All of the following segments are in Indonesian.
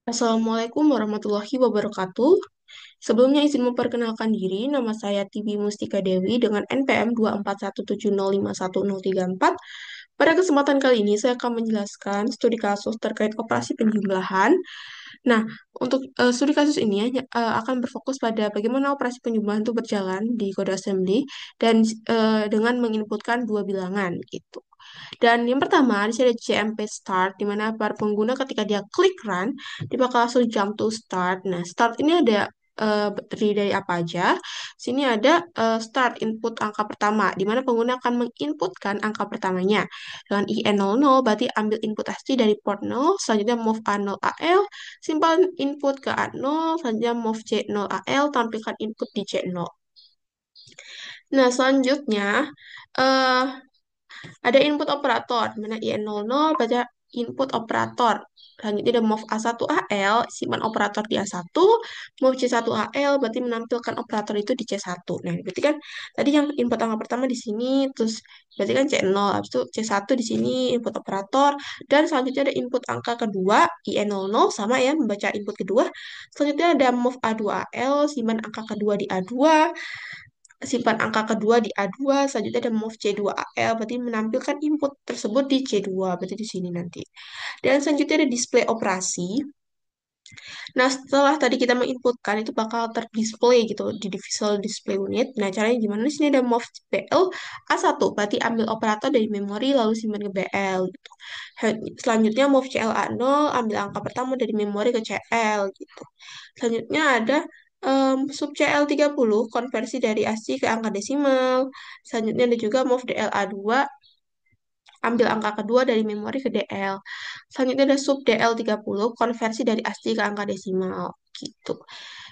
Assalamualaikum warahmatullahi wabarakatuh. Sebelumnya izin memperkenalkan diri, nama saya Tibi Mustika Dewi dengan NPM 241705134. Pada kesempatan kali ini saya akan menjelaskan studi kasus terkait operasi penjumlahan. Nah, untuk studi kasus ini akan berfokus pada bagaimana operasi penjumlahan itu berjalan di kode assembly dan dengan menginputkan dua bilangan gitu. Dan yang pertama, di sini ada CMP start, di mana para pengguna ketika dia klik run, dia bakal langsung jump to start. Nah, start ini ada terdiri dari apa aja? Sini ada start input angka pertama, di mana pengguna akan menginputkan angka pertamanya. Dengan IN00, berarti ambil input asli dari port 0, selanjutnya move A0AL, simpan input ke A0, selanjutnya move C0AL, tampilkan input di C0. Nah, selanjutnya, eh ada input operator, di mana IN00 baca input operator. Selanjutnya ada move A1AL, simpan operator di A1, move C1AL, berarti menampilkan operator itu di C1. Nah, berarti kan tadi yang input angka pertama di sini, terus berarti kan C0, habis itu C1 di sini input operator, dan selanjutnya ada input angka kedua, IN00, sama ya, membaca input kedua. Selanjutnya ada move A2AL, simpan angka kedua di A2, simpan angka kedua di A2, selanjutnya ada move C2AL, berarti menampilkan input tersebut di C2, berarti di sini nanti. Dan selanjutnya ada display operasi. Nah, setelah tadi kita menginputkan, itu bakal terdisplay gitu di visual display unit. Nah, caranya gimana? Di sini ada move BL A1, berarti ambil operator dari memori lalu simpan ke BL gitu. Selanjutnya move CLA0, ambil angka pertama dari memori ke CL gitu. Selanjutnya ada sub CL30, konversi dari ASCII ke angka desimal. Selanjutnya ada juga move DLA2, ambil angka kedua dari memori ke DL. Selanjutnya ada sub DL30, konversi dari ASCII ke angka desimal gitu.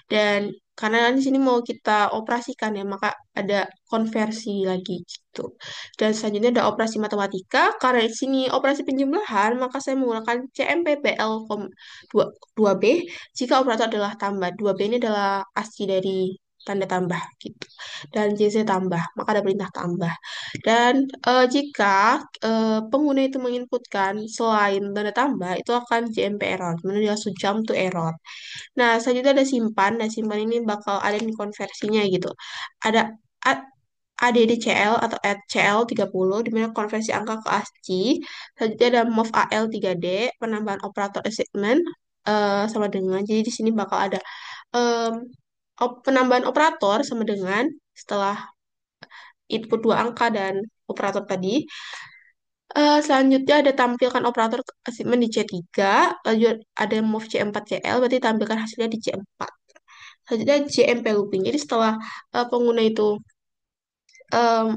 Dan karena di sini mau kita operasikan ya, maka ada konversi lagi gitu. Dan selanjutnya ada operasi matematika. Karena di sini operasi penjumlahan, maka saya menggunakan CMPPL 2B jika operator adalah tambah. 2B ini adalah ASCII dari tanda tambah gitu. Dan JC tambah, maka ada perintah tambah. Dan jika pengguna itu menginputkan selain tanda tambah, itu akan JMP error, dimana dia langsung jump to error. Nah, selanjutnya ada simpan. Nah, simpan ini bakal ada di konversinya gitu. Ada A- ADDCL atau ADCL30, di mana konversi angka ke ASCII. Selanjutnya ada move AL3D, penambahan operator assignment sama dengan. Jadi di sini bakal ada em, penambahan operator sama dengan setelah input dua angka dan operator tadi. Selanjutnya ada tampilkan operator assignment di C3, lalu ada move C4CL, berarti tampilkan hasilnya di C4. Selanjutnya JMP looping. Jadi setelah pengguna itu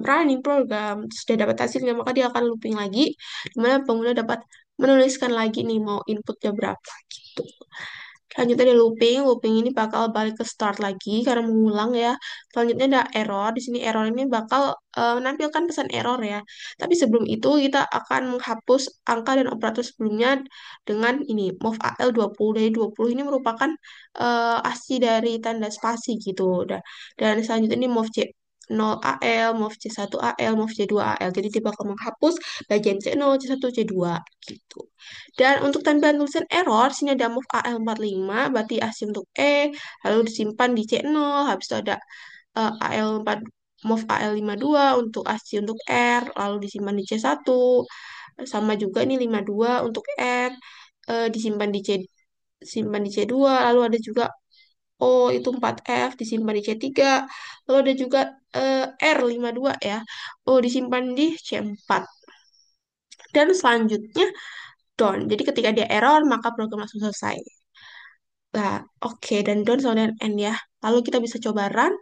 running program, sudah dapat hasilnya, maka dia akan looping lagi, di mana pengguna dapat menuliskan lagi nih mau inputnya berapa gitu. Selanjutnya ada looping. Looping ini bakal balik ke start lagi karena mengulang ya. Selanjutnya ada error. Di sini error ini bakal menampilkan pesan error ya. Tapi sebelum itu kita akan menghapus angka dan operator sebelumnya dengan ini move AL20. Dari 20 ini merupakan ASCII dari tanda spasi gitu. Dan selanjutnya ini move C0AL, move C1AL, move C2AL. Jadi dia bakal menghapus bagian C0, C1, C2 gitu. Dan untuk tampilan tulisan error, sini ada move AL45, berarti ASCII untuk E, lalu disimpan di C0, habis itu ada AL4, move AL52 untuk ASCII untuk R, lalu disimpan di C1, sama juga ini 52 untuk R, disimpan di simpan di C2, lalu ada juga O itu 4F disimpan di C3, lalu ada juga R52 ya, O disimpan di C4. Dan selanjutnya done. Jadi ketika dia error, maka program langsung selesai. Nah, oke, dan done sama dengan end ya. Lalu kita bisa coba run.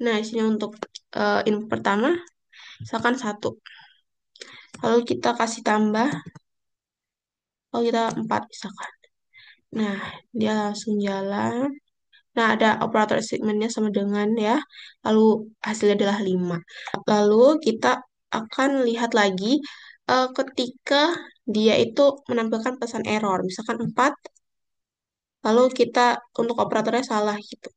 Nah, di sini untuk input pertama, misalkan satu. Lalu kita kasih tambah, lalu kita 4 misalkan. Nah, dia langsung jalan. Nah, ada operator segmennya sama dengan ya. Lalu hasilnya adalah 5. Lalu kita akan lihat lagi ketika dia itu menampilkan pesan error. Misalkan 4, lalu kita untuk operatornya salah gitu.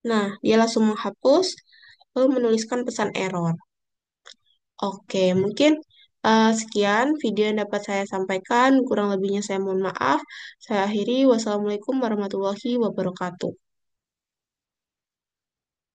Nah, dia langsung menghapus, lalu menuliskan pesan error. Oke, mungkin sekian video yang dapat saya sampaikan. Kurang lebihnya saya mohon maaf. Saya akhiri. Wassalamualaikum warahmatullahi wabarakatuh.